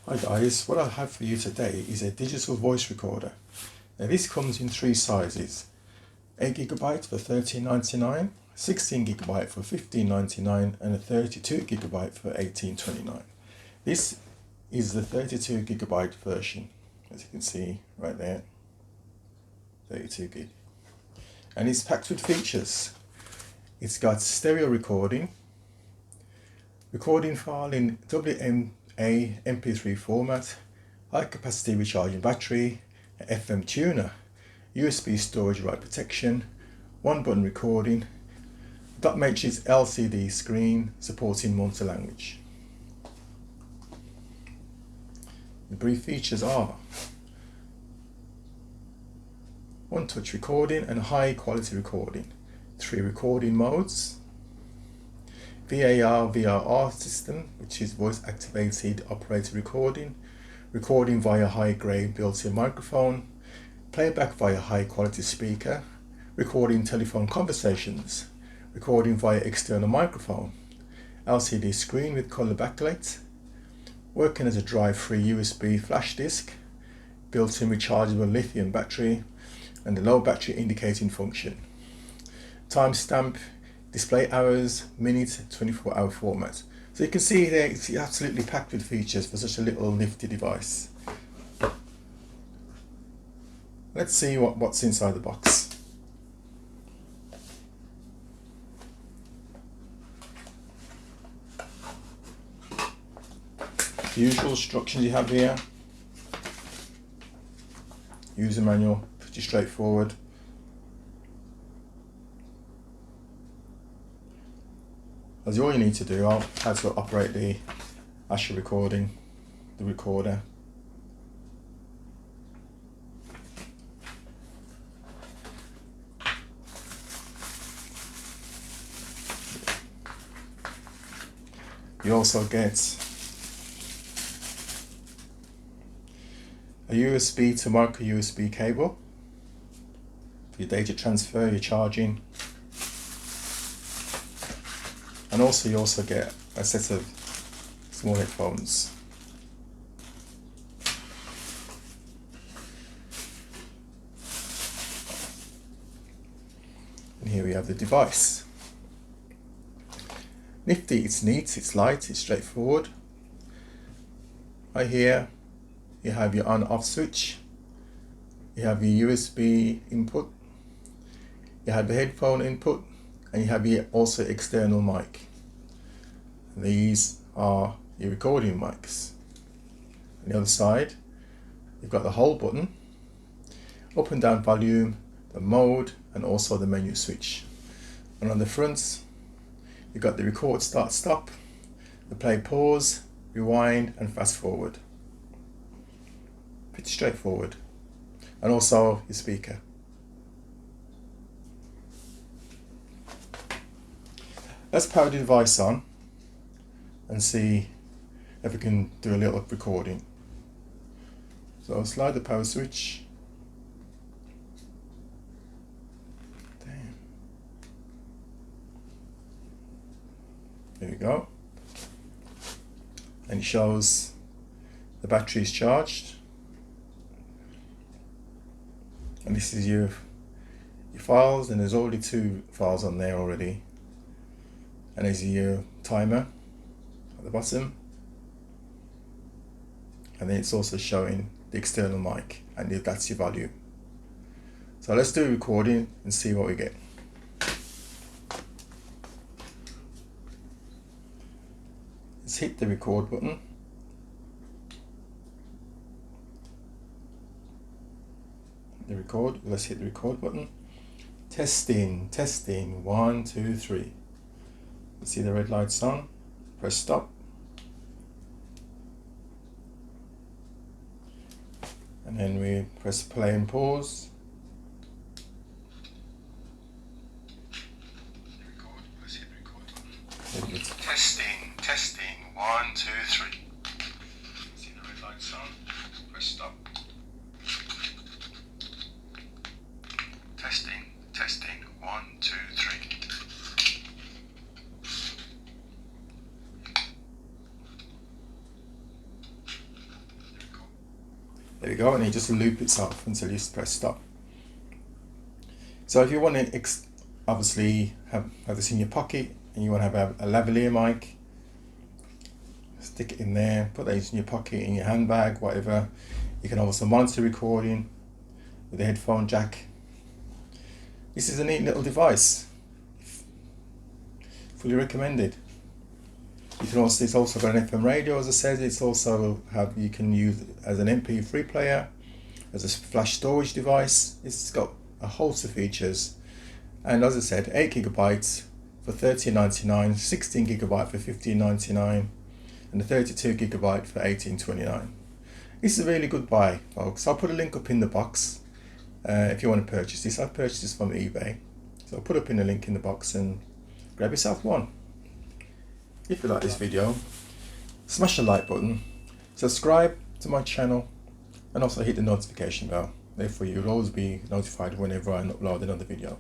Hi guys, what I have for you today is a digital voice recorder. Now this comes in three sizes: 8GB for $13.99, 16GB for $15.99, and a 32GB for $18.29. This is the 32GB version, as you can see right there, 32GB. And it's packed with features. It's got stereo recording file in WMA MP3 format, high capacity recharging battery, an FM tuner, USB storage write protection, one button recording, dot matrix LCD screen supporting multi-language. The brief features are one touch recording and high quality recording, 3 recording modes, VAR VRR system, which is voice activated operator recording via high grade built-in microphone, playback via high quality speaker, recording telephone conversations, recording via external microphone, LCD screen with color backlight, working as a drive-free USB flash disk, built-in rechargeable lithium battery, and the low battery indicating function. Timestamp, display hours, minute, 24-hour format. So you can see there it's absolutely packed with features for such a little nifty device. Let's see what's inside the box. The usual instructions you have here. User manual, pretty straightforward. That's all you need to do. How to operate the Asher the recorder. You also get a USB to micro USB cable for your data transfer, your charging. And also you also get a set of small headphones. And here we have the device. Nifty, it's neat, it's light, it's straightforward. Right here you have your on-off switch, you have your USB input, you have the headphone input, and you have your also external mic. These are your recording mics. On the other side, you've got the hold button, up and down volume, the mode, and also the menu switch. And on the front, you've got the record start stop, the play pause, rewind, and fast forward. Pretty straightforward. And also your speaker. Let's power the device on and see if we can do a little recording. So I'll slide the power switch. Damn. There we go. And it shows the battery is charged. And this is your files, and there's already 2 files on there already. And there's your timer at the bottom, and then it's also showing the external mic, and that's your volume. So let's do a recording and see what we get. Let's hit the record button. Let's hit the record button. Testing, 1, 2, 3. See the red lights on, press stop, and then we press play and pause. Let's hit record. Testing, 1, 2, 3. See the red lights on, press stop. Testing, 1, 2, 3. There we go, and it just loop itself until you press stop. So if you want to obviously have this in your pocket and you want to have a lavalier mic, stick it in there, put that in your pocket, in your handbag, whatever. You can also monitor recording with a headphone jack. This is a neat little device, fully recommended. You can also, it's also got an FM radio, as I said. It's also you can use it as an MP3 player, as a flash storage device. It's got a host of features, and as I said, 8 gigabytes for $13.99, 16 gigabyte for $15.99, and a 32 gigabyte for $18.29. This is a really good buy, folks. I'll put a link up in the box if you want to purchase this. I purchased this from eBay, so I'll put up in a link in the box and grab yourself one. If you like this video, smash the like button, subscribe to my channel, and also hit the notification bell. Therefore you'll always be notified whenever I upload another video.